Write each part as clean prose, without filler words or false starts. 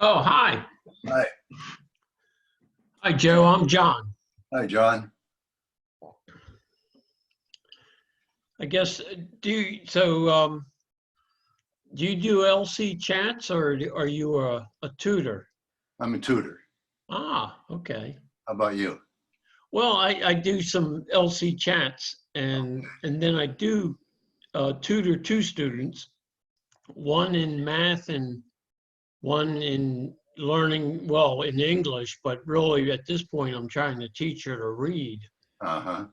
Oh, hi. Hi. Hi, Joe. I'm John. Hi, John. I guess, do you do LC chats or are you a tutor? I'm a tutor. Ah, okay. How about you? Well, I do some LC chats and then I do tutor two students, one in math and one in learning, well, in English, but really at this point, I'm trying to teach her to read, Uh-huh.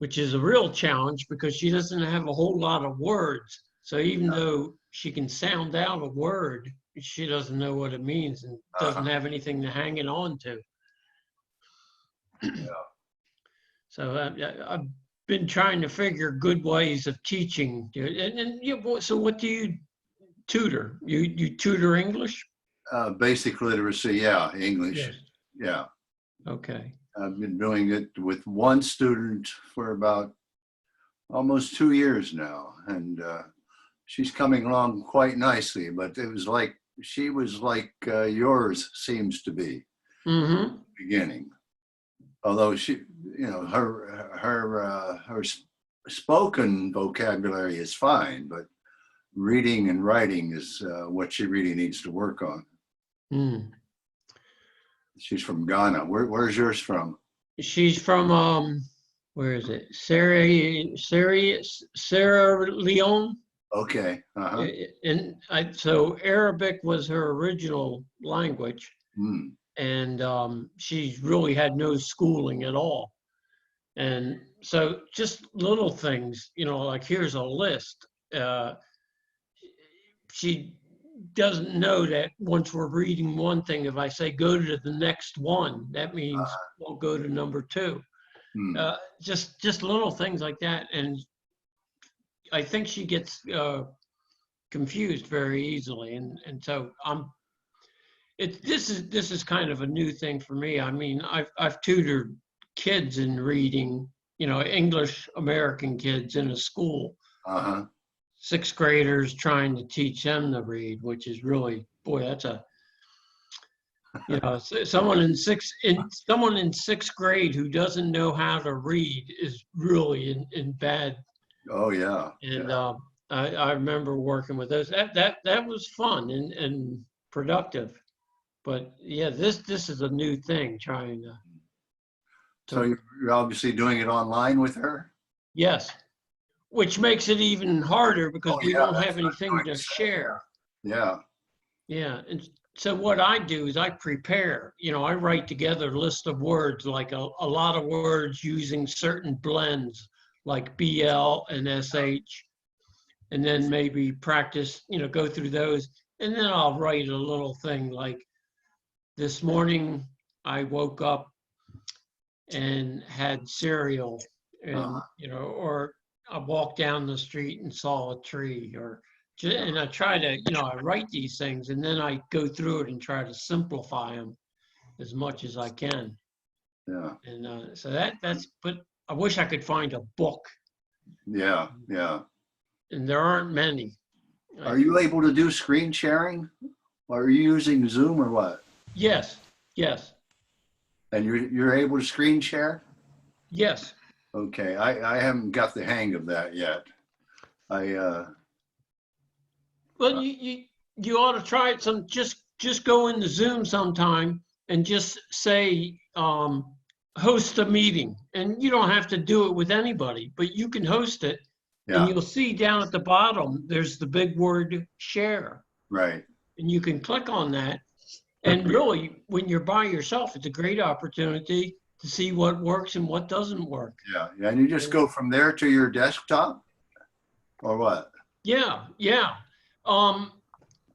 which is a real challenge because she doesn't have a whole lot of words. So even though she can sound out a word, she doesn't know what it means and doesn't Uh-huh. have anything to hang it on to. Yeah. So I've been trying to figure good ways of teaching. So what do you tutor? You tutor English? Basic literacy, yeah, English. Yes. Yeah. Okay. I've been doing it with one student for about almost 2 years now, and she's coming along quite nicely, but she was like yours seems to be Mm-hmm. beginning. Although her spoken vocabulary is fine, but reading and writing is what she really needs to work on. Mm. She's from Ghana. Where's yours from? She's from where is it? Sierra Leone. Okay. Uh-huh. So Arabic was her original language, Mm. and she really had no schooling at all. And so just little things, like here's a list. She doesn't know that once we're reading one thing, if I say go to the next one, that means we'll go to number two. Mm. Just little things like that, and I think she gets confused very easily, and so this is kind of a new thing for me. I mean, I've tutored kids in reading, English American kids in a school, Uh-huh. sixth graders trying to teach them to read, which is really, boy, that's someone in sixth grade who doesn't know how to read is really in bad. Oh yeah. And Yeah. I remember working with those. That was fun and productive. But yeah, this is a new thing. Trying So to you're obviously doing it online with her? yes, which makes it even harder because Oh we yeah, don't that's have what I was anything going to to say. share. Yeah. Yeah, and so what I do is I prepare. I write together a list of words, like a lot of words using certain blends, like BL and SH, and then maybe practice, go through those. And then I'll write a little thing like this morning I woke up and had cereal and, Uh-huh. or I walked down the street and saw a tree and I try to, I write these things and then I go through it and try to simplify them as much as I can. Yeah. And so but I wish I could find a book, Yeah. Yeah. and there aren't many. Are you able to do screen sharing? Or are you using Zoom or what? Yes, yes, And you're able to screen share? yes. Okay. I haven't got the hang of that yet. I Well, you ought to try it. Just go into Zoom sometime and just say host a meeting, and you don't have to do it with anybody, but you can host it, and yeah, you'll see down at the bottom there's the big word share, right. and you can click on that. And really, when you're by yourself, it's a great opportunity to see what works and what doesn't work. Yeah. Yeah. And you just And go from there to your desktop or what? yeah, yeah. Um,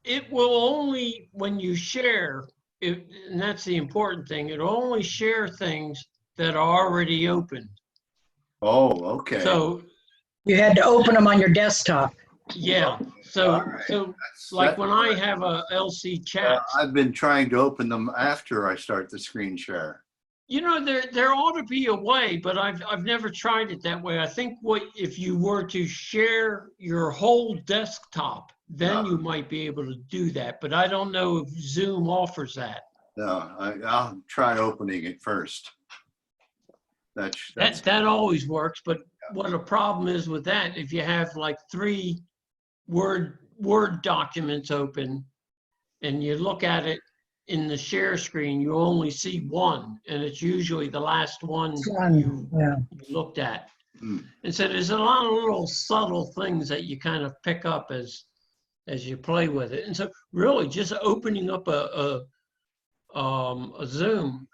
it will only when you share it, and that's the important thing, it'll only share things that are already open. Oh, okay. So You had to open them on your desktop. yeah, All so right. so like That's when I have a LC chats, I've been trying to open them after I start the screen share. there ought to be a way, but I've never tried it that way. I think what if you were to share your whole desktop, then you might be able to do that. But I don't know if Zoom offers that. No, I'll try opening it first. That's That always works, but what a problem is with that, if you have like 3 Word documents open and you look at it in the share screen, you only see one, and it's usually the last one you looked at. And so there's a lot of little subtle things that you kind of pick up as you play with it. And so really just opening up a Zoom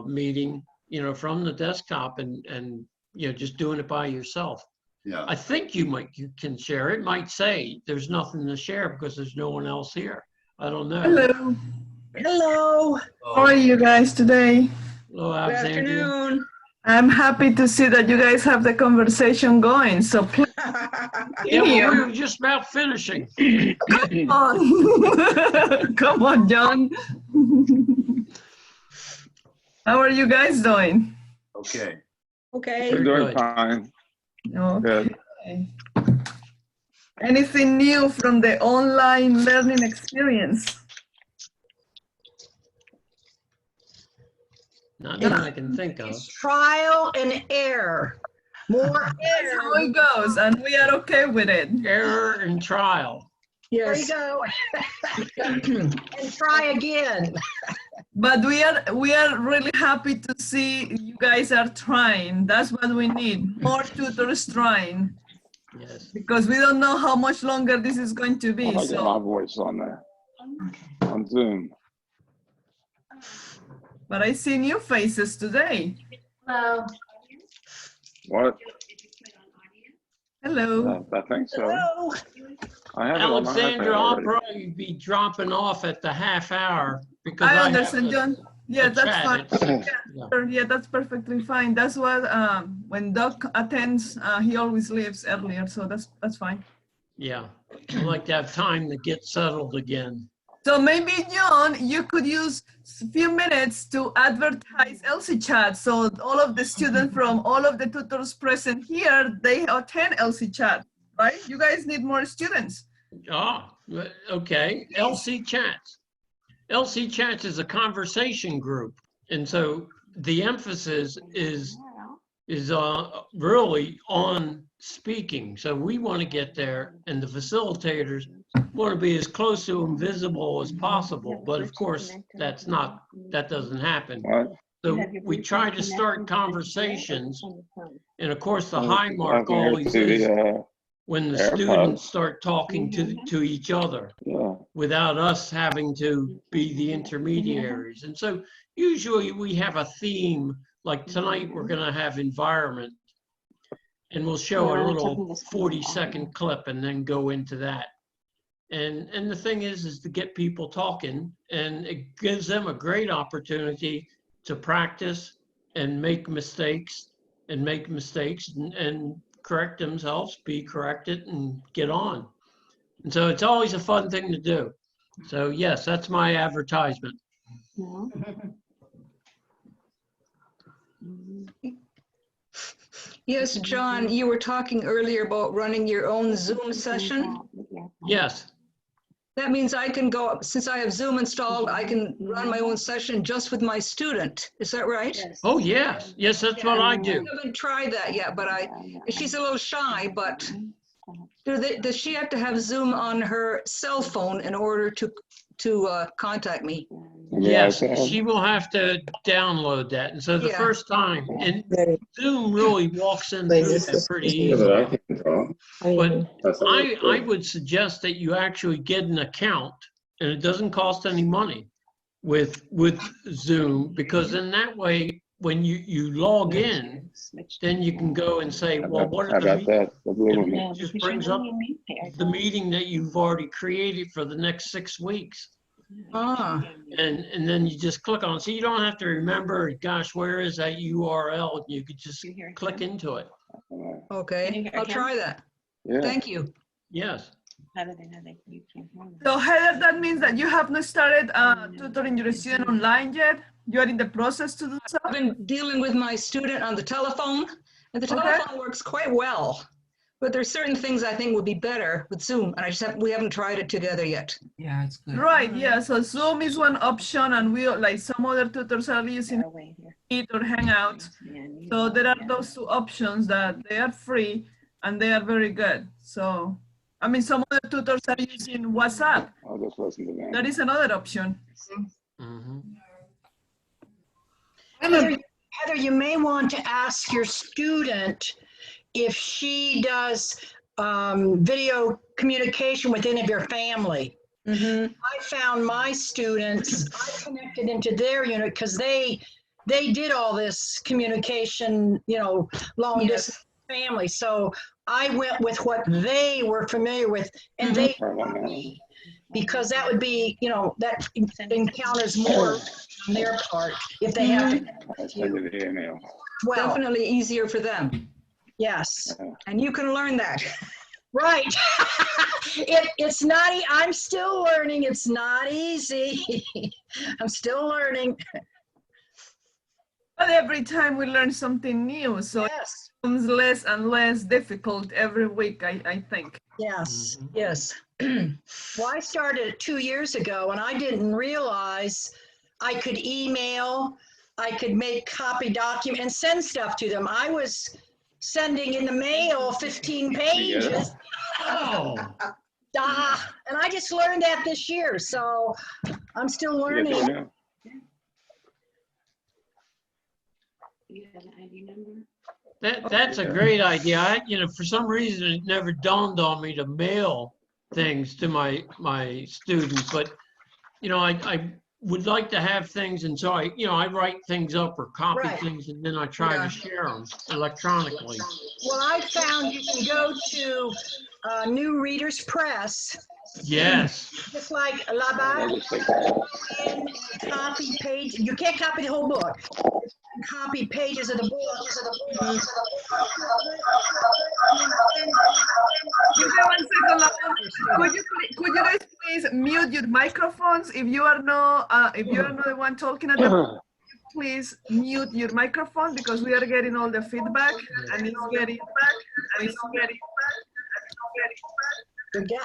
meeting, you know, from the desktop and you know, just doing it by yourself. Yeah. I think you can share. It might say there's nothing to share because there's no one else here. I don't know. Hello. Hello. How are you guys today? Hello, Good Alexandria. afternoon. I'm happy to see that you guys have the conversation going. So please Yeah, well, here. we were just about finishing. Come on. Come on, John. How are you guys doing? Okay. Okay. Very We're doing good. fine. Okay. Anything new from the online learning experience? Not that I can think of. It's trial and error. More That's how error. it goes, and we are okay with it. Error and trial. There you go. And try again. But we are really happy to see you guys are trying. That's what we need. More tutors trying. Yes. Because we don't know how much longer this is going to be. I get my So, voice on there, on Zoom. but I see new faces today. Hello. What? Hello. I think so. Hello. I have it on my Alexandra, iPad I'll already. probably be dropping off at the half hour because I have understand, to- John. Yeah, a that's chat. fine. It's- Yeah, that's perfectly fine. That's what when Doc attends, he always leaves earlier, so that's fine. Yeah, I like to have time to get settled again. So maybe, John, you could use a few minutes to advertise LC Chat. So all of the students from all of the tutors present here, they attend LC Chat, right? You guys need more students. Ah, okay. LC Chats. LC Chats is a conversation group. And so the emphasis is really on speaking. So we want to get there, and the facilitators want to be as close to invisible as possible. But of course, that doesn't happen. What? So we try to start conversations. And of course, the I high mark can hear always through is the, when the AirPods. students start talking to each other yeah. without us having to be the intermediaries. And so usually we have a theme, like tonight we're going to have environment, and we'll show a little 40-second clip and then go into that. And the thing is to get people talking, and it gives them a great opportunity to practice and make mistakes and correct themselves, be corrected, and get on. And so it's always a fun thing to do. So yes, that's my advertisement. Yes, John, you were talking earlier about running your own Zoom session. Yes, That means I can go, since I have Zoom installed, I can run my own session just with my student. Is that right? oh yes, yes, that's what I I do. haven't tried that yet, but she's a little shy, but does she have to have Zoom on her cell phone in order to contact me? Yes, iPad. she will have to download that. And so the Yeah. first time, and Zoom really walks in through that pretty Yeah, easily. but I can talk. But That's all I good. would suggest that you actually get an account, and it doesn't cost any money with Zoom, because in that way, when you log in, then you can go and say, well, what How are the about that? The blue one. it just brings up the meeting that you've already created for the next 6 weeks. Ah, And then you just click on it. So you don't have to remember, gosh, where is that URL? You could just click into it. okay. I'll try that. Yeah. Thank you. Yes. So Heather, that means that you have not started tutoring your student online yet? You are in the process to do so? I've been dealing with my student on the telephone, and the Okay. telephone works quite well. But there's certain things I think would be better with Zoom, and we haven't tried it together yet. Yeah, it's good. Right, yeah, so Zoom is one option, and we, like some other tutors are using Meet or Hangout. So there are those two options that they are free and they are very good. So, I mean, some other tutors are using WhatsApp. I'll just listen to them. That is another option. Mhm. Heather, you may want to ask your student if she does video communication with any of your family. Mhm. I found my students, I connected into their unit because they did all this communication, long Yes. distance family. So I went with what they were familiar with, and they taught me, because that would be, that encounters more on their part if they have to. I'll send you the email. Well, Definitely easier for them. yes. And you can learn that. Right. It's not, I'm still learning. It's not easy. I'm still learning. But every time we learn something new, so it Yes, becomes less and less difficult every week, I think. yes, Mhm. yes. Well, I started it 2 years ago, and I didn't realize I could email, I could make copy document and send stuff to them. I was sending in the mail 15 pages. Oh, And I just learned that this year, so I'm still You get learning. to it now? You have an ID number? that's a great idea. For some reason, it never dawned on me to mail things to my students, but, I would like to have things, and so I write things up or copy Right. things, and then I try Yeah. to share them electronically. Well, I found you can go to New Readers Press, Yes. just like I'll Labatt, just take that. and copy page. You can't copy the whole book. Copy pages of the book. Okay, 1 second, Laura. Could you guys please mute your microphones if you are not the one talking at the please mute your microphone, because we are getting all the feedback and it's getting Forget.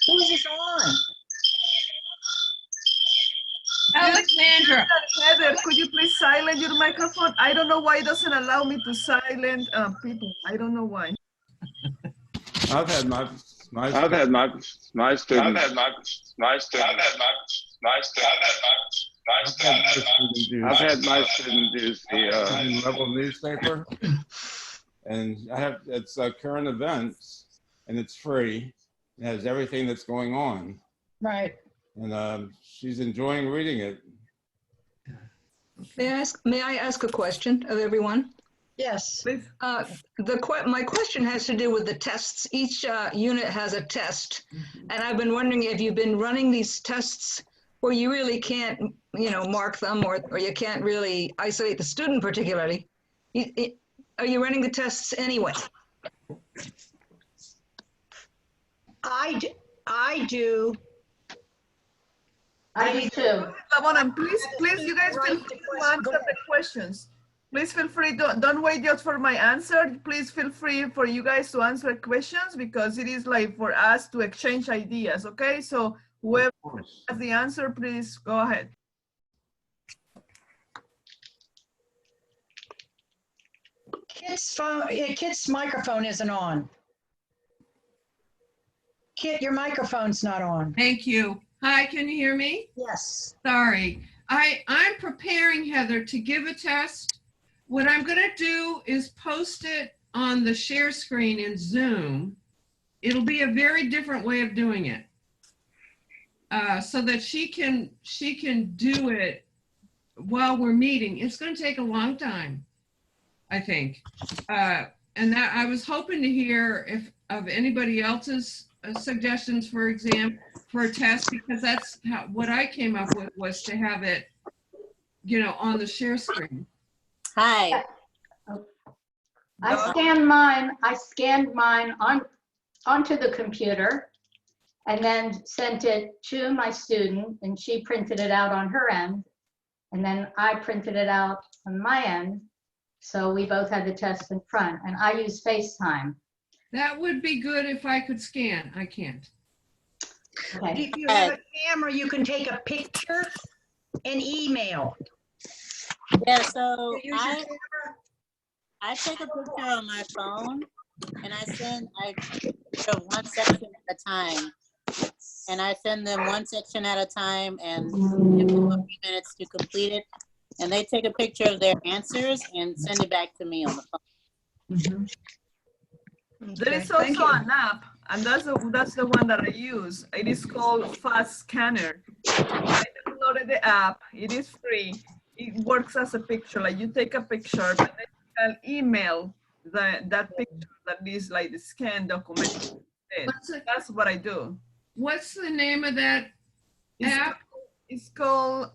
Who's this on? Alexandra, Heather, could you please silence your microphone? I don't know why it doesn't allow me to silence people. I don't know why. I've had my I've had my students. I've had my students use the Rebel newspaper, and it's current events, and it's free. It has everything that's going on, Right. and she's enjoying reading it. May I ask a question of everyone? Yes. Please. My question has to do with the tests. Each unit has a test, and I've been wondering if you've been running these tests where you really can't, mark them, or you can't really isolate the student particularly. Are you running the tests anyway? I do. I do too. Lavona, please, you guys feel free to answer the questions. Please feel free, don't wait just for my answer. Please feel free for you guys to answer questions, because it is like for us to exchange ideas, okay? So whoever has the answer, please go ahead. Kit's microphone isn't on. Kit, your microphone's not on. thank you. Hi, can you hear me? Yes. Sorry. I'm preparing, Heather, to give a test. What I'm going to do is post it on the share screen in Zoom. It'll be a very different way of doing it, so that she can do it while we're meeting. It's going to take a long time, I think. And that I was hoping to hear of anybody else's suggestions, for example, for a test, because that's what I came up with, was to have it, on the share screen. Hi. I scanned mine onto the computer, and then sent it to my student, and she printed it out on her end. And then I printed it out on my end. So we both had the test in front, and I use FaceTime. That would be good if I could scan. I can't. Okay. If you have a camera, you can take a picture and email. Yeah, so You use your camera? I take a picture on my phone and I go one section at a time. And I send them one section at a time and give them a few minutes to complete it. And they take a picture of their answers and send it back to me on the phone. There is also an app, and that's the one that I use. It is called Fast Scanner. I downloaded the app. It is free. It works as a picture. Like you take a picture, and then you can email that picture that is like the scanned document. That's what I do. What's the name of that app? It's called.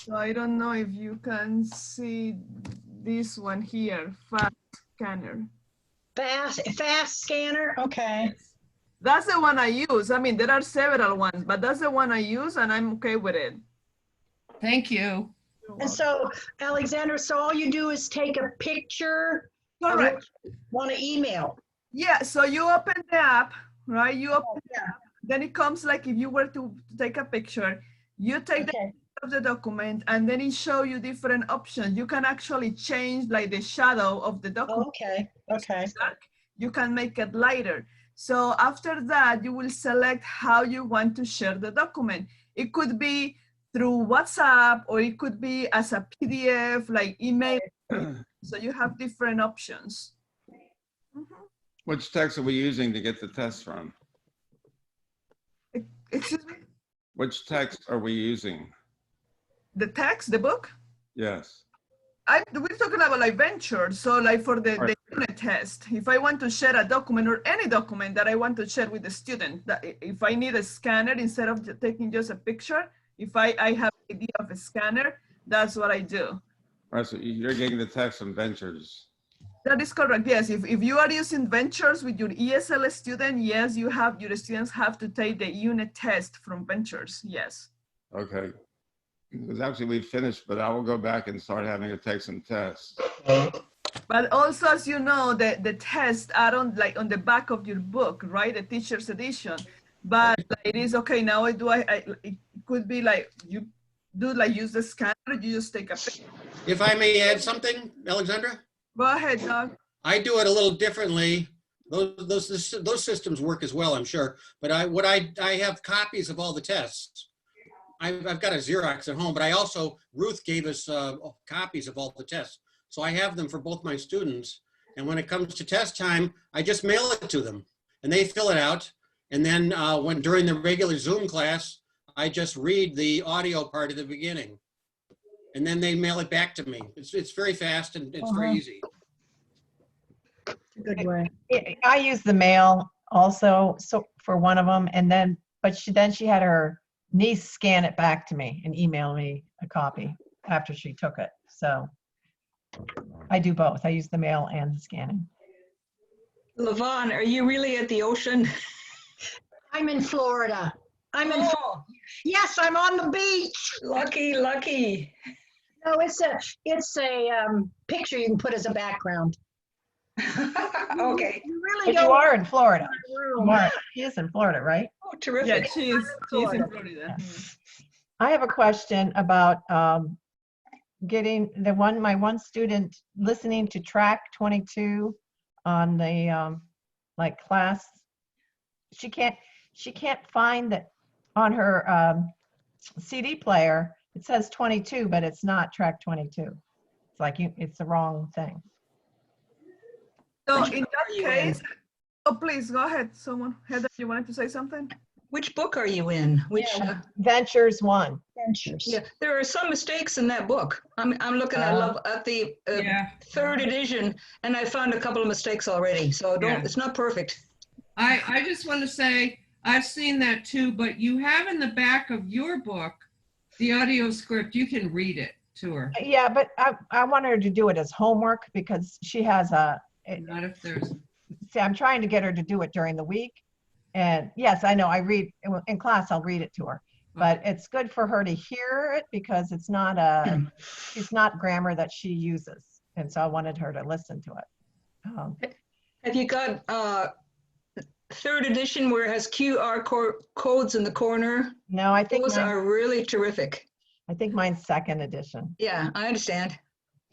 So I don't know if you can see this one here. Fast Scanner. Fast scanner. Okay. That's the one I use. I mean, there are several ones, but that's the one I use, and I'm okay with it. Thank you. And so, Alexandra, so all you do is take a picture. Correct. Want to email? Yeah. So you open the app, right? You open the app. Then it comes like if you were to take a picture, you take the picture of the document, and then it shows you different options. You can actually change like the shadow of the document. Okay. Okay. You can make it lighter. So after that, you will select how you want to share the document. It could be through WhatsApp, or it could be as a PDF, like email. So you have different options. Which text are we using to get the test from? Excuse me? Which text are we using? The text, the book? Yes. We're talking about like ventures. So like for the unit test, if I want to share a document or any document that I want to share with the student, that if I need a scanner instead of taking just a picture, if I have the idea of a scanner, that's what I do. All right, so you're getting the text from ventures. That is correct, yes. If you are using ventures with your ESL student, yes, your students have to take the unit test from ventures, yes. Okay. Because actually we finished, but I will go back and start having to take some tests. But also, as you know, the tests are on the back of your book, right? The teacher's edition. But it is okay. Now it could be like you do like use the scanner. You just take a picture. If I may add something, Alexandra? Go ahead, Doug. I do it a little differently. Those systems work as well, I'm sure. But I have copies of all the tests. I've got a Xerox at home, but Ruth gave us copies of all the tests. So I have them for both my students. And when it comes to test time, I just mail it to them and they fill it out. And then during the regular Zoom class, I just read the audio part at the beginning. And then they mail it back to me. It's very fast and it's very easy. Good way. I use the mail also, so for one of them, and then she had her niece scan it back to me and email me a copy after she took it. So I do both. I use the mail and the scanning. Levon, are you really at the ocean? I'm in Florida. Yes, I'm on the beach. Lucky, lucky. No, it's a picture you can put as a background. Okay. You really But don't. you are in Florida. Room. She is in Florida, right? Oh, terrific. Yeah, she's in Florida. I have a question about getting my one student listening to track 22 on the like class. She can't find that on her CD player. It says 22, but it's not track 22. It's like it's the wrong thing. So in that case, oh, please go ahead. Someone, Heather, you wanted to say something? Which book are you in? Which Ventures 1. Ventures. Yeah, there are some mistakes in that book. I'm looking at the third edition, and I found a couple of mistakes already. So it's not perfect. I just want to say I've seen that too, but you have in the back of your book the audio script. You can read it to her. Yeah, but I want her to do it as homework because she has not if there's. see, I'm trying to get her to do it during the week. And yes, I know I read in class, I'll read it to her, but it's good for her to hear it because it's not it's not grammar that she uses. And so I wanted her to listen to it. Have you got third edition where it has QR codes in the corner? No, I think those are really terrific. I think mine's second edition. Yeah, I understand.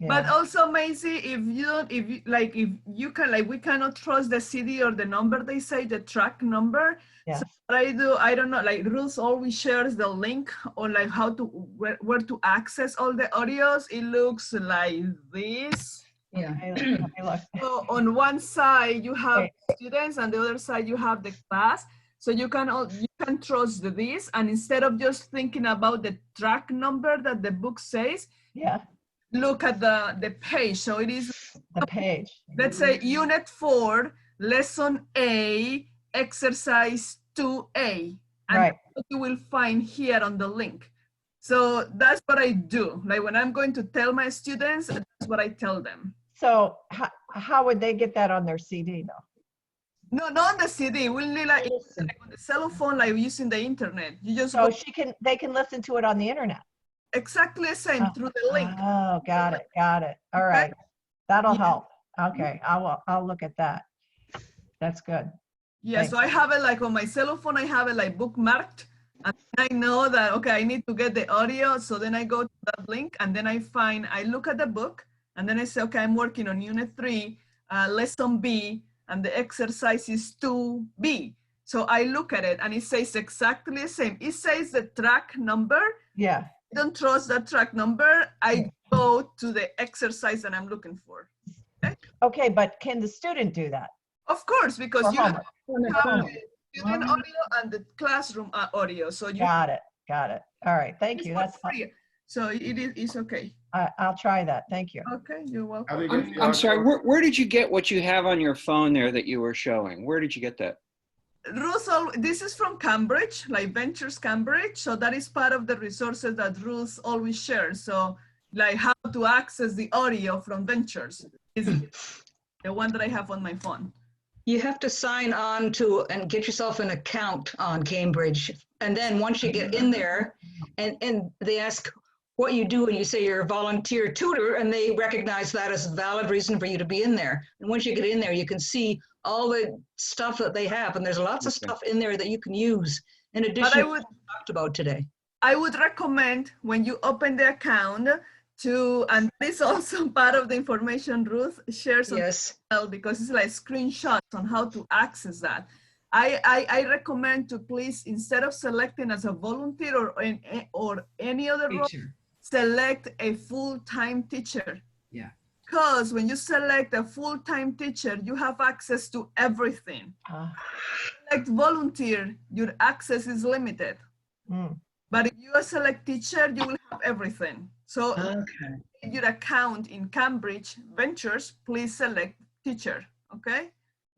Yeah. But also, Maisie, if you can, like, we cannot trust the CD or the number they say, the track number. Yes. So what I don't know, like Ruth always shares the link on like how to, where to access all the audios. It looks like this. Yeah. So on one side you have students and the other side you have the class. So you can trust this, and instead of just thinking about the track number that the book says, yeah, look at the page. So it is the page. Let's say Unit 4, Lesson A, Exercise 2A. And right. What you will find here on the link. So that's what I do. Like when I'm going to tell my students, that's what I tell them. So how would they get that on their CD though? No, not on the CD. We'll need like on the cell phone, like using the internet. You just so they can listen to it on the internet. Exactly the same through the link. Oh, got it. All right, that'll help. Okay, I'll look at that. That's good. Yeah, Thanks. so I have it like on my cell phone. I have it like bookmarked, and I know that okay, I need to get the audio. So then I go to that link, and then I look at the book, and then I say, okay, I'm working on Unit 3, Lesson B, and the exercise is 2B. So I look at it, and it says exactly the same. It says the track number. Yeah. I don't trust that track number. I go to the exercise that I'm looking for. Okay, but can the student do that? Of course, because you have homework. the student audio and the classroom audio. So you got it. All right, thank you. That's free. So it's okay. I'll try that. Thank you. Okay, you're welcome. I'm sorry, where did you get what you have on your phone there that you were showing? Where did you get that? Ruth, this is from Cambridge, like Ventures Cambridge. So that is part of the resources that Ruth always shares. So like how to access the audio from Ventures is the one that I have on my phone. You have to sign on to and get yourself an account on Cambridge. And then once you get in there and they ask what you do and you say you're a volunteer tutor and they recognize that as a valid reason for you to be in there. And once you get in there, you can see all the stuff that they have. And there's lots of stuff in there that you can use in addition to what we talked about today. I would recommend when you open the account to, and this is also part of the information Ruth shares on email because it's like screenshots on how to access that. I recommend to please, instead of selecting as a volunteer or any other role, select a full-time teacher. Yeah. Because when you select a full-time teacher, you have access to everything. Select volunteer, your access is limited. But if you select teacher, you will have everything. So your account in Cambridge Ventures, please select teacher, okay?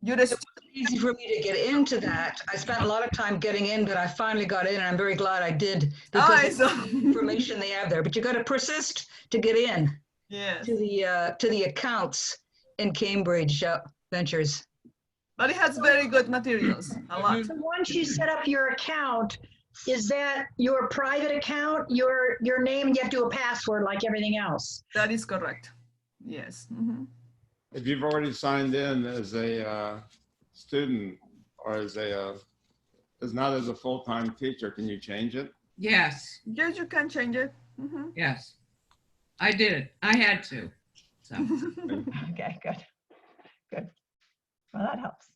It's easy for me to get into that. I spent a lot of time getting in, but I finally got in and I'm very glad I did because of the information they have there. But you got to persist to get in to the accounts in Cambridge Ventures. But it has very good materials, a lot. So once you set up your account, is that your private account, your name, and you have to do a password like everything else? That is correct. Yes. If you've already signed in as a student or as not as a full-time teacher, can you change it? Yes. Yes, you can change it. Yes, I did it. I had to. So. Okay, good. Well, that helps.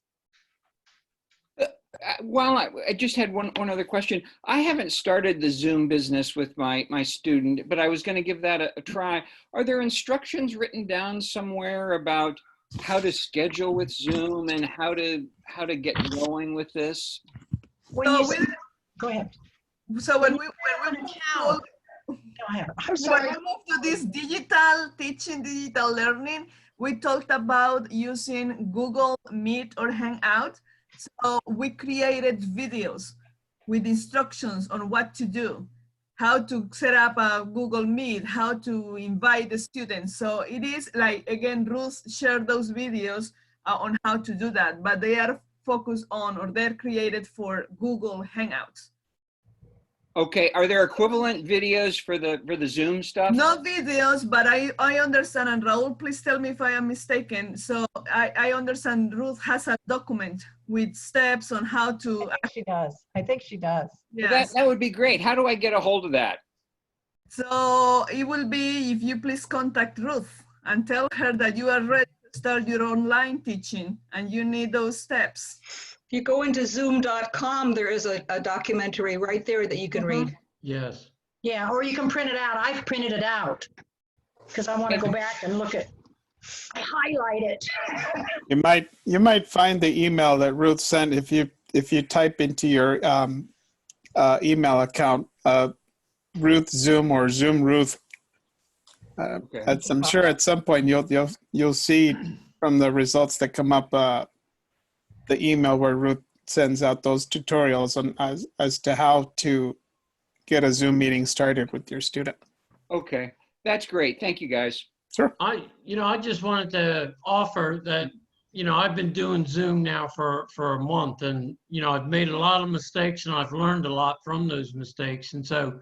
Well, I just had one other question. I haven't started the Zoom business with my student, but I was going to give that a try. Are there instructions written down somewhere about how to schedule with Zoom and how to get going with this? Go ahead. So when we I'm sorry. When we moved to this digital teaching, digital learning, we talked about using Google Meet or Hangout. So we created videos with instructions on what to do, how to set up a Google Meet, how to invite the students. So it is like, again, Ruth shared those videos on how to do that, but they are focused on, or they're created for Google Hangouts. Okay, are there equivalent videos for the Zoom stuff? No videos, but I understand, and Raul, please tell me if I am mistaken. So I understand Ruth has a document with steps on how to. She does. I think she does. Well, Yes. that would be great. How do I get a hold of that? So it will be if you please contact Ruth and tell her that you are ready to start your online teaching and you need those steps. If you go into zoom.com, there is a documentary right there that you can read. Yes. Yeah, or you can print it out. I've printed it out because I want to go back and look at, I highlight it. You might find the email that Ruth sent if you type into your email account Ruth Zoom or Zoom Ruth. Okay. I'm sure at some point you'll see from the results that come up the email where Ruth sends out those tutorials on as to how to get a Zoom meeting started with your student. Okay, that's great. Thank you, guys. Sure. I just wanted to offer that, I've been doing Zoom now for a month, and, I've made a lot of mistakes and I've learned a lot from those mistakes. And so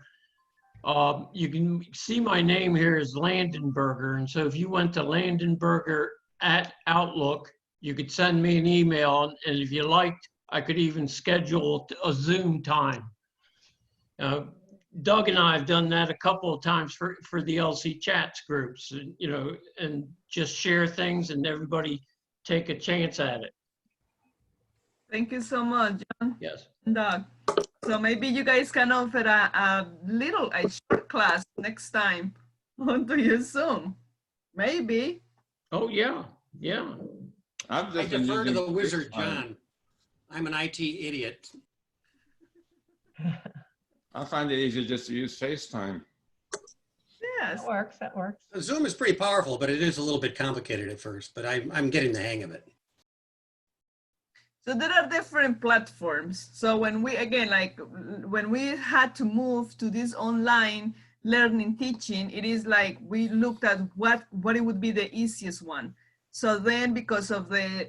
you can see my name here is Landenberger. And so if you went to Landenberger@Outlook, you could send me an email. And if you liked, I could even schedule a Zoom time. Doug and I have done that a couple of times for the LC Chats groups, and just share things and everybody take a chance at it. Thank you so much, John. Yes. And Doug. So maybe you guys can offer a short class next time onto your Zoom. Maybe. Oh, yeah. Yeah. I defer to the wizard, John. I'm an IT idiot. I find it easier just to use FaceTime. Yes. That works. That works. Zoom is pretty powerful, but it is a little bit complicated at first, but I'm getting the hang of it. So there are different platforms. So when we, again, like when we had to move to this online learning teaching, it is like we looked at what it would be the easiest one. So then because of the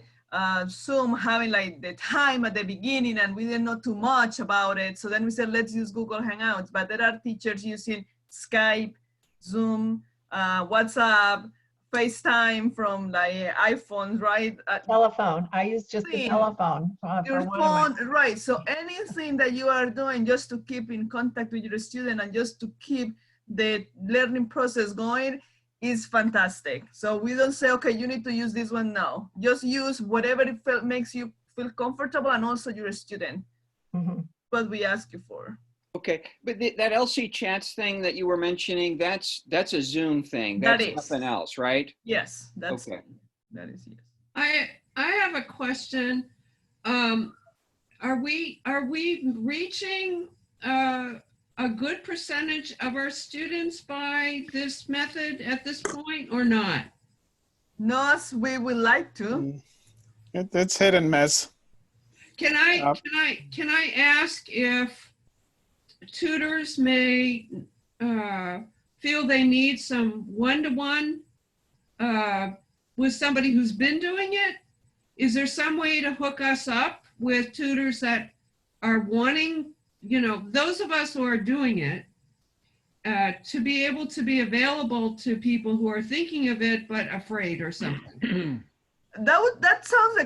Zoom having like the time at the beginning and we didn't know too much about it. So then we said, let's use Google Hangouts. But there are teachers using Skype, Zoom, WhatsApp, FaceTime from like iPhones, right? Telephone. I use just the telephone. Your phone, right. So anything that you are doing just to keep in contact with your student and just to keep the learning process going is fantastic. So we don't say, okay, you need to use this one now. Just use whatever makes you feel comfortable and also your student. Mm-hmm. What we ask you for. Okay, but that LC Chats thing that you were mentioning, that's a Zoom thing. That That's is. nothing else, right? Yes, that's Okay. That is yes. I have a question. Are we reaching a good percentage of our students by this method at this point or not? No, as we would like to. It's hit and miss. Can I ask if tutors may feel they need some one-to-one with somebody who's been doing it? Is there some way to hook us up with tutors that are wanting, those of us who are doing it, to be able to be available to people who are thinking of it but afraid or something? That sounds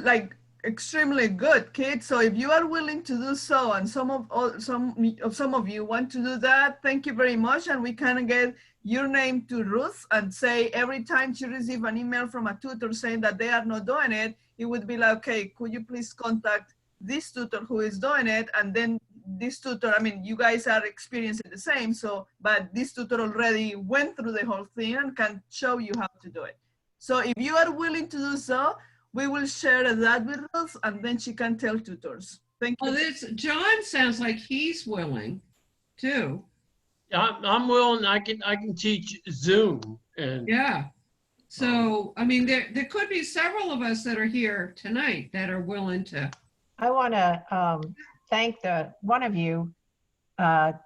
like extremely good, Kate. So if you are willing to do so, and some of you want to do that, thank you very much. And we can get your name to Ruth and say every time she receives an email from a tutor saying that they are not doing it, it would be like, okay, could you please contact this tutor who is doing it? And then this tutor, I mean, you guys are experiencing the same, but this tutor already went through the whole thing and can show you how to do it. So if you are willing to do so, we will share that with Ruth, and then she can tell tutors. Thank you. Well, John sounds like he's willing too. I'm willing. I can teach Zoom. And yeah. So, I mean, there could be several of us that are here tonight that are willing to. I want to thank one of you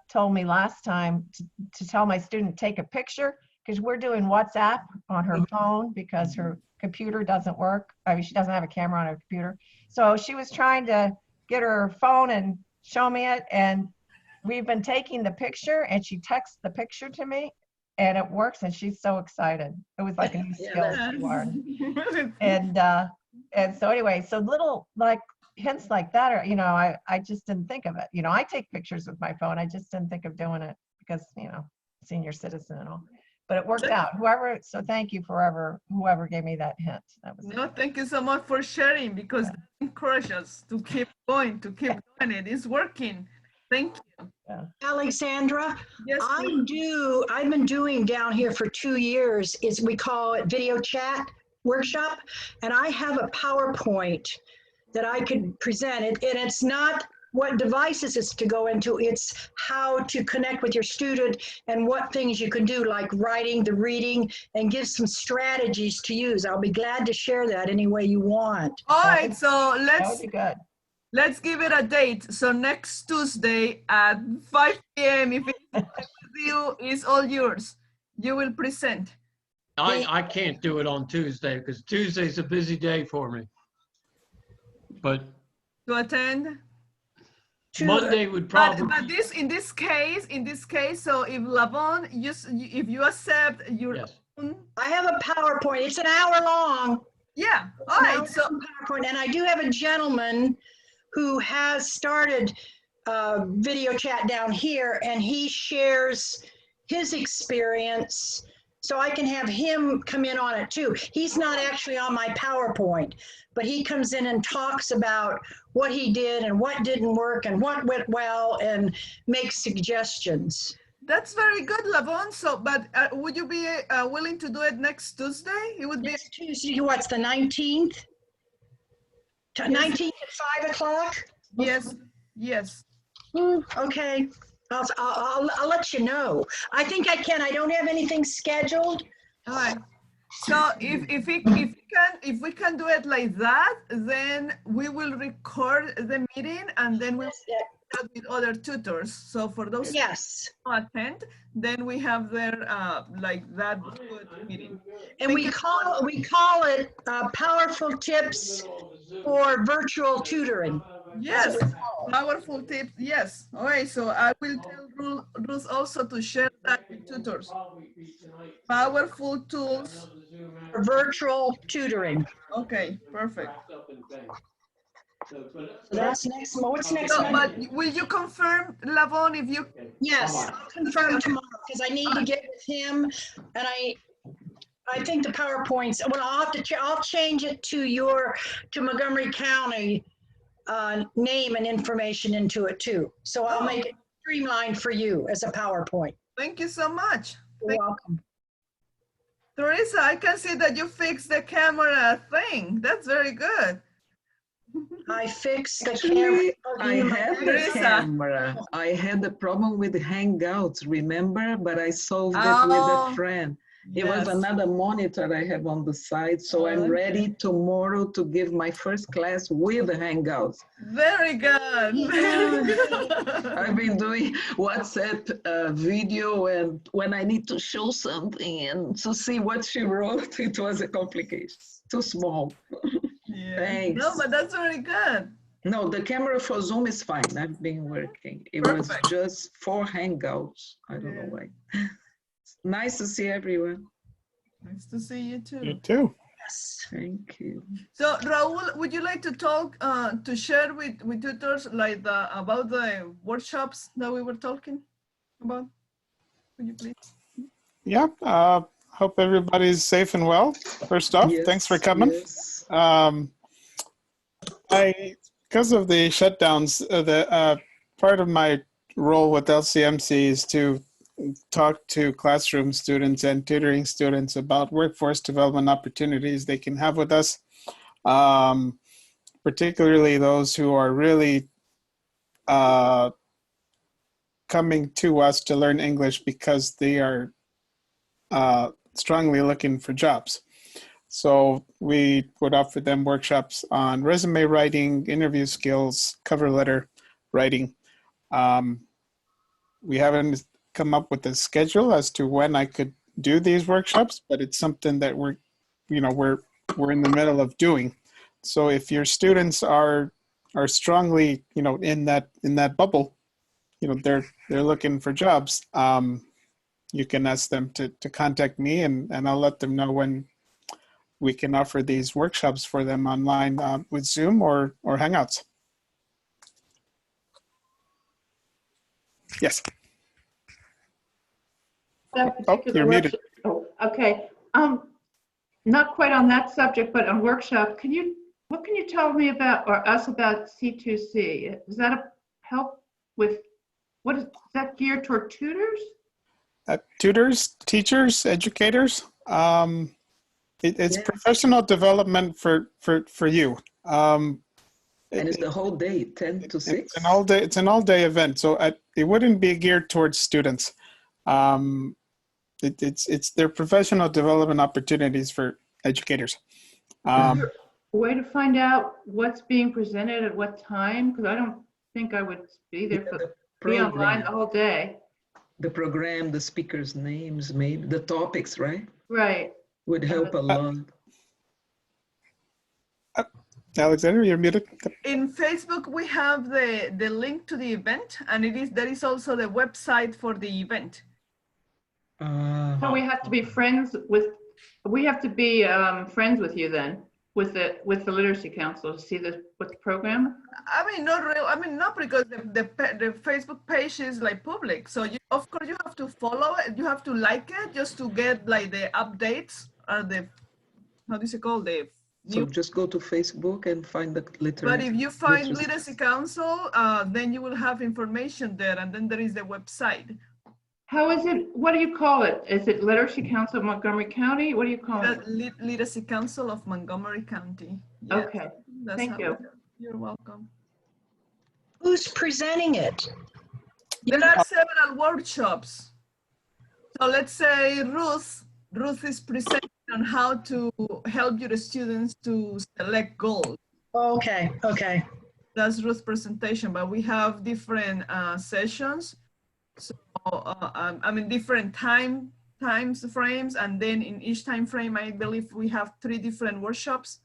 told me last time to tell my student take a picture because we're doing WhatsApp on her phone because her computer doesn't work. I mean, she doesn't have a camera on her computer. So she was trying to get her phone and show me it. And we've been taking the picture and she texts the picture to me and it works and she's so excited. It was like a new skill she learned. And so anyway, so little like hints like that are, you know, I just didn't think of it. You know, I take pictures with my phone. I just didn't think of doing it because, you know, senior citizen and all. But it worked out. So thank you whoever gave me that hint. That was No, thank you so much for sharing because that encourages us to keep going, to keep doing it. It's working. Thank you. Alexandra, Yes, I've been doing down here for 2 years is we call it video chat workshop, and I have a PowerPoint that I could present it, and it's not what devices it's to go into, it's how to connect with your student and what things you can do, like writing, the reading, and give some strategies to use. I'll be glad to share that any way you want. All right, so that would be good. Let's give it a date. So next Tuesday at 5 p.m. if it's with you, it's all yours. You will present. I can't do it on Tuesday because Tuesday's a busy day for me. But to attend? Monday would probably. But in this case, so if Lavon, if you accept your own. I have a PowerPoint. It's an hour long. Yeah. All right. So PowerPoint, and I do have a gentleman who has started video chat down here, and he shares his experience. So I can have him come in on it too. He's not actually on my PowerPoint, but he comes in and talks about what he did and what didn't work and what went well and makes suggestions. That's very good, Lavon. So, but would you be willing to do it next Tuesday? It would be next Tuesday. What's the 19th? 19th at 5 o'clock? Yes. Yes. Okay. I'll let you know. I think I can. I don't have anything scheduled. All right. So if we can do it like that, then we will record the meeting and then we'll chat with other tutors. So for those who attend, then we have their like that good meeting. And we call it powerful tips for virtual tutoring. Yes, powerful tips. Yes. All right. So I will tell Ruth also to share that with tutors. Powerful tools for virtual tutoring. Okay. Perfect. So that's next. What's next? But will you confirm, Lavon, if you? Yes, I'll confirm tomorrow because I need to get with him, and I think the PowerPoints. Well, I'll change it to Montgomery County. Name and information into it too. So I'll make it streamlined for you as a PowerPoint. Thank you so much. You're welcome. Teresa, I can see that you fixed the camera thing. That's very good. I fixed the camera. I had the camera. I had the problem with Hangouts, remember? But I solved it with a friend. It was another monitor I have on the side, so I'm ready tomorrow to give my first class with Hangouts. Very good. I've been doing WhatsApp video, and when I need to show something and to see what she wrote, it was a complication. Too small. Thanks. No, but that's very good. No, the camera for Zoom is fine. I've been working. It was just for Hangouts. I don't know why. Nice to see everyone. Nice to see you too. You too. Yes. Thank you. So Raul, would you like to talk, to share with tutors like about the workshops that we were talking about? Would you please? Yeah. Hope everybody's safe and well. First off, thanks for coming. Yes. Because of the shutdowns, part of my role with LCMC is to talk to classroom students and tutoring students about workforce development opportunities they can have with us, particularly those who are really coming to us to learn English because they are strongly looking for jobs. So we would offer them workshops on resume writing, interview skills, cover letter writing. We haven't come up with a schedule as to when I could do these workshops, but it's something that we're in the middle of doing. So if your students are strongly, in that bubble, they're looking for jobs, you can ask them to contact me, and I'll let them know when we can offer these workshops for them online with Zoom or Hangouts. Yes. You're muted. Oh, okay. Not quite on that subject, but on workshop, what can you tell me about, or us about C2C? Does that help with, is that geared toward tutors? Tutors, teachers, educators. It's professional development for you. And it's the whole day, 10 to 6? It's an all-day event, so it wouldn't be geared towards students. It's their professional development opportunities for educators. Is there a way to find out what's being presented at what time? Because I don't think I would be there be online the whole day. The program, the speakers' names, maybe the topics, right? Right. Would help a lot. Alexander, you're muted. In Facebook, we have the link to the event, and there is also the website for the event. So we have to be friends with you then, with the Literacy Council to see what the program? I mean, not real. I mean, not because the Facebook page is like public. So of course you have to follow it. You have to like it just to get like the updates or how do you call the. So just go to Facebook and find the literacy. But if you find Literacy Council, then you will have information there, and then there is the website. How is it? What do you call it? Is it Literacy Council of Montgomery County? What do you call it? Literacy Council of Montgomery County. Yes. Okay. Thank you. You're welcome. Who's presenting it? There are several workshops. So let's say Ruth is presenting on how to help your students to select goals. Okay. That's Ruth's presentation, but we have different sessions. So I mean, different time frames, and then in each time frame, I believe we have 3 different workshops,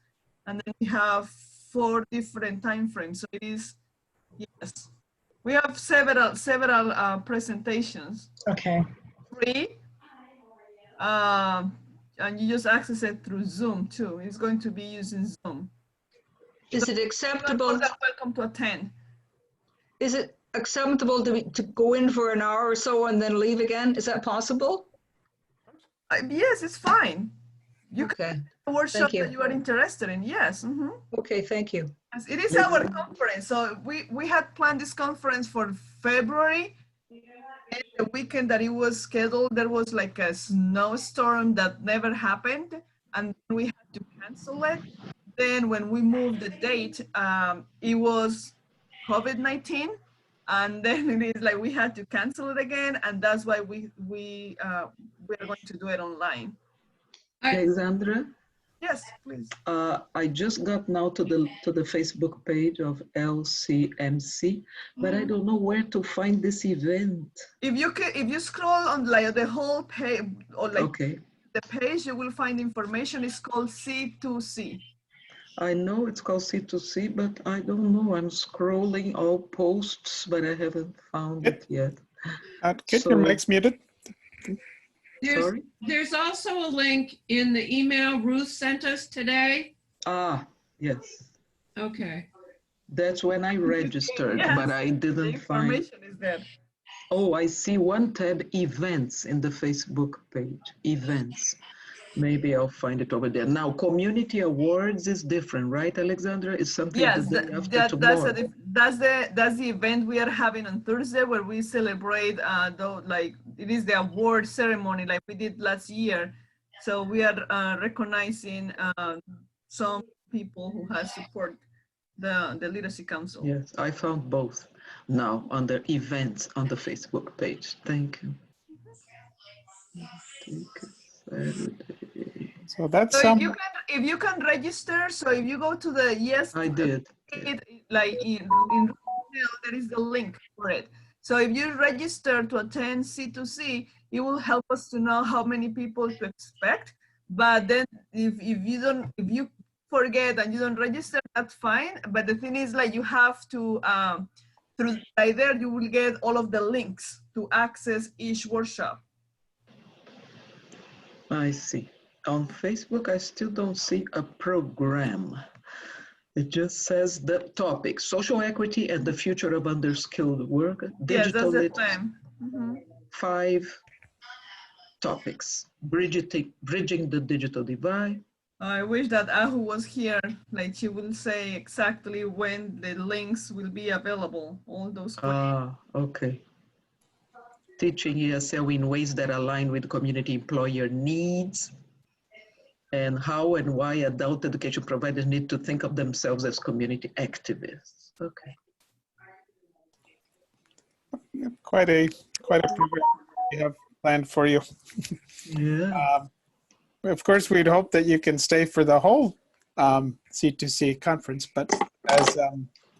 and then we have 4 different time frames. So it is, yes, we have several presentations. Okay. Free, and you just access it through Zoom too. It's going to be using Zoom. Is it acceptable? Welcome to attend. Is it acceptable to go in for an hour or so and then leave again? Is that possible? Yes, it's fine. You okay. can do a workshop that you are interested in. Yes. Mm-hmm. Okay, thank you. Yes, it is our conference. So we had planned this conference for February. And the weekend that it was scheduled, there was like a snowstorm that never happened, and we had to cancel it. Then when we moved the date, it was COVID-19. And then it is like we had to cancel it again, and that's why we are going to do it online. Alexandra? Yes, please. I just got now to the Facebook page of LCMC, but I don't know where to find this event. If you scroll on like the whole page or like the page, you will find information. It's called C2C. I know it's called C2C, but I don't know. I'm scrolling all posts, but I haven't found it yet. Get your mics muted. There's also a link in the email Ruth sent us today. Ah, yes. Okay. That's when I registered, but I didn't find. Information is there. Oh, I see one tab, events, in the Facebook page, events. Maybe I'll find it over there. Now, community awards is different, right, Alexandra? It's something yes, the day after tomorrow. That's the event we are having on Thursday, where we celebrate it is the award ceremony like we did last year. So we are recognizing some people who have support the Literacy Council. Yes, I found both now under events on the Facebook page. Thank you. So that's so if you can register. So if you go to the I did. Like in there is the link for it. So if you register to attend C2C, it will help us to know how many people to expect. But then if you forget and you don't register, that's fine. But the thing is, like, you have to by there you will get all of the links to access each workshop. I see. On Facebook, I still don't see a program. It just says the topic, social equity and the future of underskilled work, Yes, digital that's the literacy. plan. Mhm. 5 topics, bridging the digital divide. I wish that Ahu was here. Like, she will say exactly when the links will be available. All those questions. Okay. Teaching ESL in ways that align with community employer needs, and how and why adult education providers need to think of themselves as community activists. Okay. Quite a program we have planned for you. Yeah. Of course, we'd hope that you can stay for the whole C2C conference, but as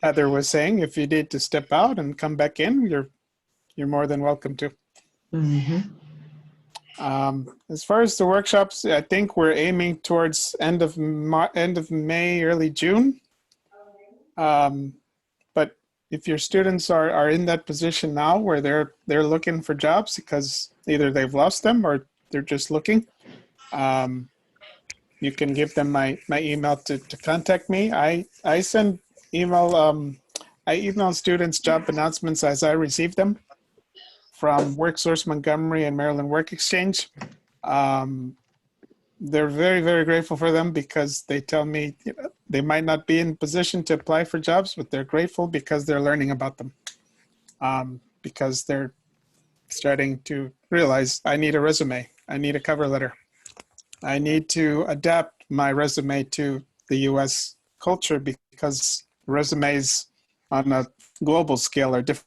Heather was saying, if you need to step out and come back in, you're more than welcome to. Mm-hmm. As far as the workshops, I think we're aiming towards end of May, early June. But if your students are in that position now where they're looking for jobs because either they've lost them or they're just looking, you can give them my email to contact me. I send email. I email students job announcements as I receive them from WorkSource Montgomery and Maryland Work Exchange. They're very, very grateful for them because they tell me they might not be in position to apply for jobs, but they're grateful because they're learning about them. Because they're starting to realize I need a resume, I need a cover letter, I need to adapt my resume to the US culture because resumes on a global scale are different.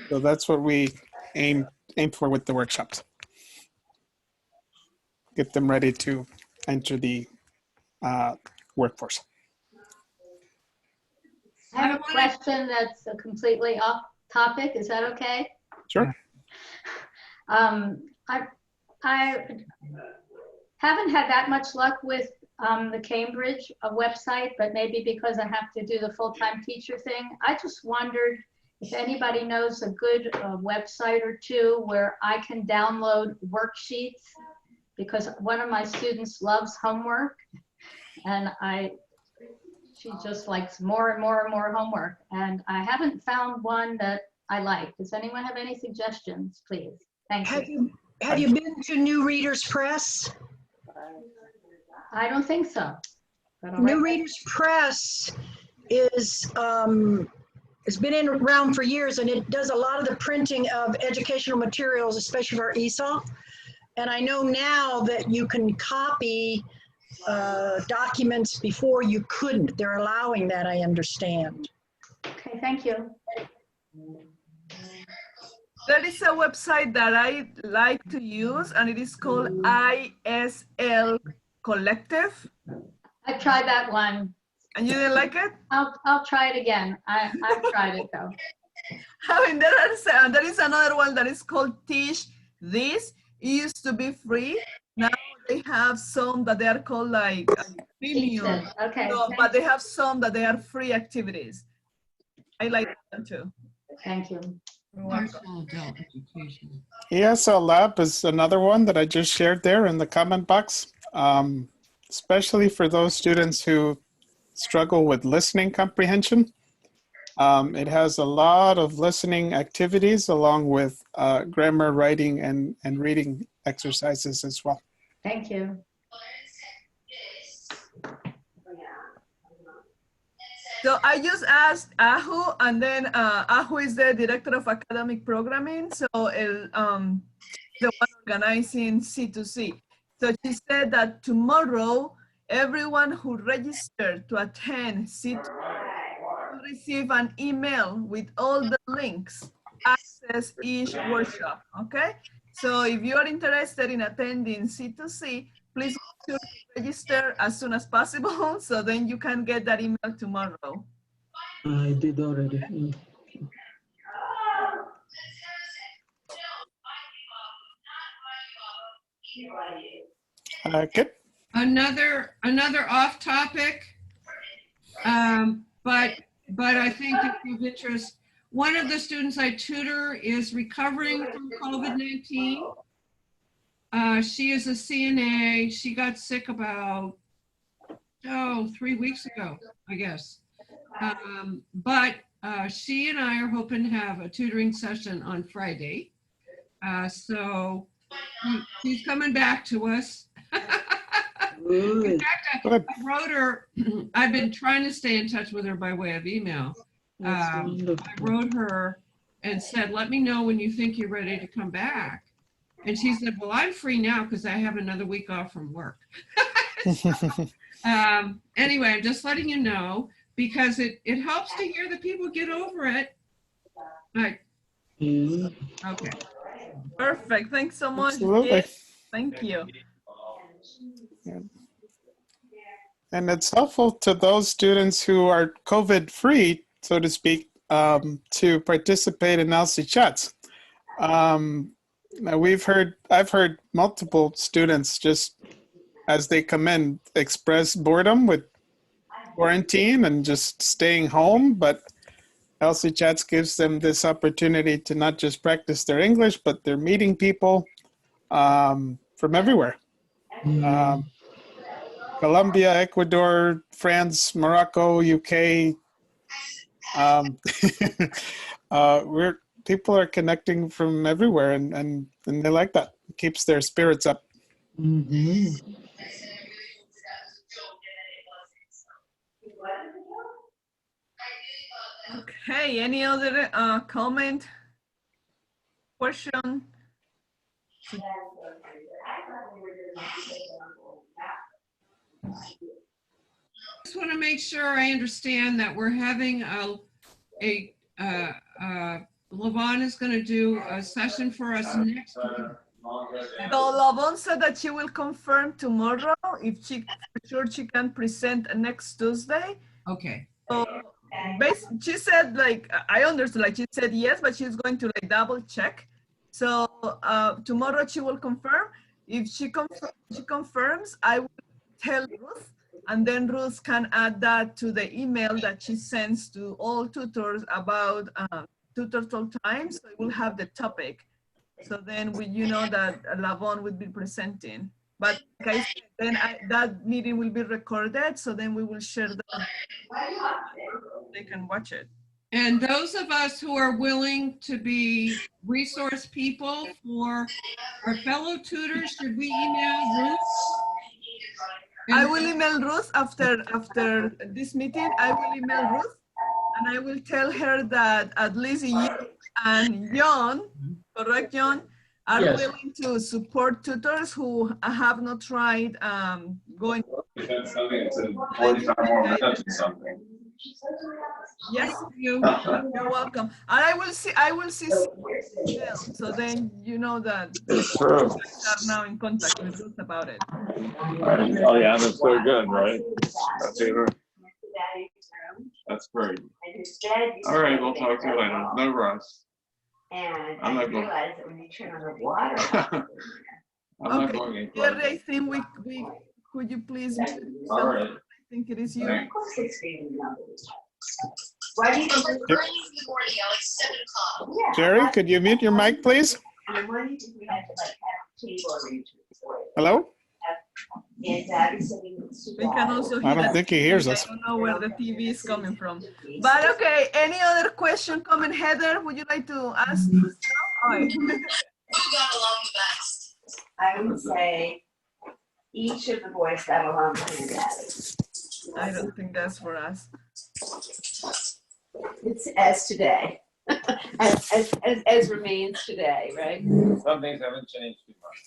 So that's what we aim for with the workshops. Get them ready to enter the workforce. I have a question that's completely off topic. Is that okay? Sure. I haven't had that much luck with the Cambridge website, but maybe because I have to do the full-time teacher thing. I just wondered if anybody knows a good website or two where I can download worksheets, because one of my students loves homework and she just likes more and more and more homework. And I haven't found one that I like. Does anyone have any suggestions, please? Thank you. Have you been to New Readers Press? I don't think so. New Readers Press is it's been around for years, and it does a lot of the printing of educational materials, especially for ESOL. And I know now that you can copy documents before you couldn't. They're allowing that, I understand. Okay, thank you. There is a website that I like to use, and it is called ISL Collective. I tried that one. And you didn't like it? I'll try it again. I've tried it though. I mean, there is another one that is called Teach This. It used to be free. Now they have some that they are called like premium. Okay. No, but they have some that they are free activities. I like them too. Thank you. ESL Lab is another one that I just shared there in the comment box, especially for those students who struggle with listening comprehension. It has a lot of listening activities along with grammar, writing, and reading exercises as well. Thank you. So I just asked Ahu, and then Ahu is the director of academic programming, so the one organizing C2C. So she said that tomorrow, everyone who registered to attend C2C will receive an email with all the links, access each workshop, okay? So if you are interested in attending C2C, please register as soon as possible, so then you can get that email tomorrow. I did already. Good. Another off topic, but I think it's of interest. One of the students I tutor is recovering from COVID-19. She is a CNA. She got sick about 3 weeks ago, I guess. But she and I are hoping to have a tutoring session on Friday. So she's coming back to us. In fact, I wrote her, I've been trying to stay in touch with her by way of email. I wrote her and said, let me know when you think you're ready to come back. And she said, well, I'm free now because I have another week off from work. Anyway, I'm just letting you know because it helps to hear that people get over it. Right. Okay. Perfect. Thanks so much. Absolutely. Thank you. Yeah. And it's helpful to those students who are COVID-free, so to speak, to participate in LC chats. Now I've heard multiple students just as they come in express boredom with quarantine and just staying home, but LC chats gives them this opportunity to not just practice their English, but they're meeting people from everywhere. Colombia, Ecuador, France, Morocco, UK. People are connecting from everywhere, and they like that. It keeps their spirits up. Okay, any other comment, question? I just want to make sure I understand that we're having Lavon is going to do a session for us next week. So Lavon said that she will confirm tomorrow if she for sure she can present next Tuesday. Okay. So she said, like, I understood, like she said yes, but she's going to like double check. So tomorrow she will confirm. If she confirms, I will tell Ruth, and then Ruth can add that to the email that she sends to all tutors about tutor talk time. So it will have the topic. So then you know that Lavon will be presenting. But like I said, then that meeting will be recorded. So then we will share that. They can watch it. And those of us who are willing to be resource people for our fellow tutors, should we email Ruth? I will email Ruth after this meeting. I will email Ruth, and I will tell her that at least you and John, correct, John, are willing to support tutors who have not tried going. Yes, you're welcome. And I will see. So then you know that you are now in contact with Ruth about it. Oh yeah, that's so good, right? That's great. All right, we'll talk to you later. No rush. And I'm I not going. realized that when you turn on the water, I'm not going any further. I think we could you please mute yourself? All right. I think it is you. of course they scream in numbers. Why do you think Yep. early in the morning, like 7 o'clock? Yeah. Jerry, could you mute your mic, please? And why do you think we have to like have table arrangements for it? Hello? And Daddy sitting next to We can also hear I don't think he hears us. I don't know where the TV is coming from. But okay, any other question, comment, Heather? Would you like to ask? Who got along the best? I would say each of the boys got along with their daddy. I don't think that's for us. It's as today, as remains today, right? Some things haven't changed too much.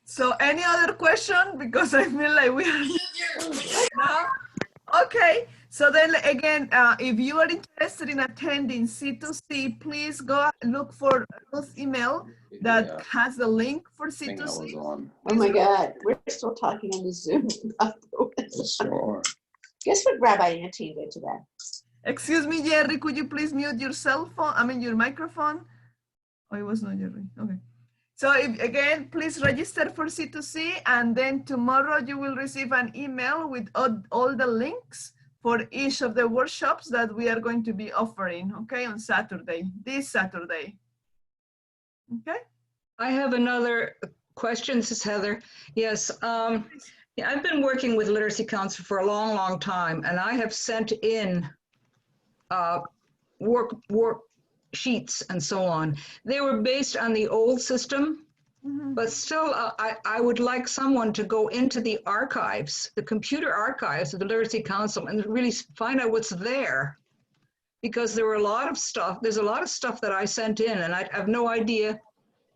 So any other question? Because I feel like we are now. Okay, so then again, if you are interested in attending C2C, please go look for Ruth's email that has the link for C2C. Oh my God, we're still talking on the Zoom. Sure. Guess what Rabbi Antine did today? Excuse me, Jerry, could you please mute your cell phone? I mean, your microphone? Oh, it was not Jerry. Okay. So again, please register for C2C, and then tomorrow you will receive an email with all the links for each of the workshops that we are going to be offering, okay, on Saturday, this Saturday. Okay. I have another question. This is Heather. Yes. Yeah, I've been working with Literacy Council for a long, long time, and I have sent in work sheets and so on. They were based on the old system, but still, I would like someone to go into the archives, the computer archives of the Literacy Council, and really find out what's there. Because there were a lot of stuff, there's a lot of stuff that I sent in, and I have no idea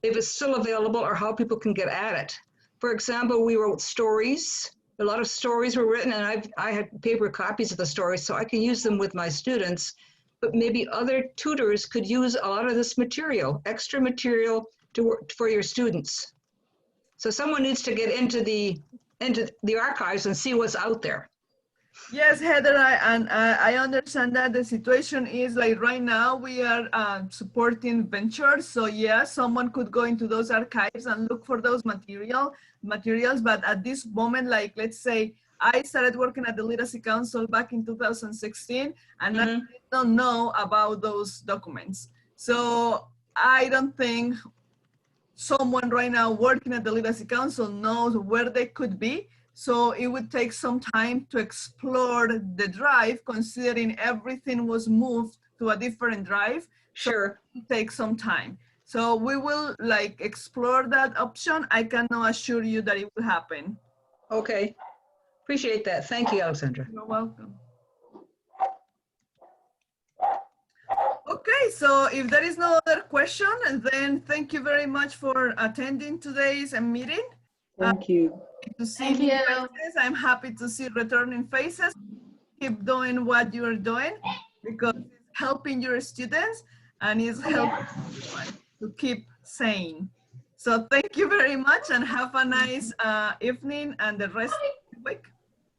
if it's still available or how people can get at it. For example, we wrote stories. A lot of stories were written, and I had paper copies of the stories, so I can use them with my students. But maybe other tutors could use a lot of this material, extra material to work for your students. So someone needs to get into the archives and see what's out there. Yes, Heather, I understand that the situation is like right now we are supporting ventures. So yeah, someone could go into those archives and look for those materials. But at this moment, like let's say I started working at the Literacy Council back in 2016, and I don't know about those documents. So I don't think someone right now working at the Literacy Council knows where they could be. So it would take some time to explore the drive, considering everything was moved to a different drive. Sure. So it will take some time. So we will like explore that option. I cannot assure you that it will happen. Okay. Appreciate that. Thank you, Alexandra. You're welcome. Okay, so if there is no other question, then thank you very much for attending today's meeting. Thank you. To see new faces. I'm happy to see returning faces. Keep doing what you are doing because it's helping your students and it's helping everyone to keep sane. So thank you very much and have a nice evening and the rest of the week.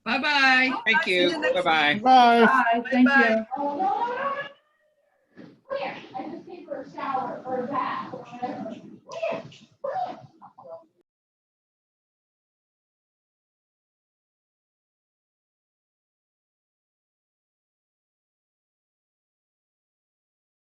Bye-bye. Thank you. Bye-bye. Bye. Bye, thank Bye-bye. you. I just came for a shower or a bath.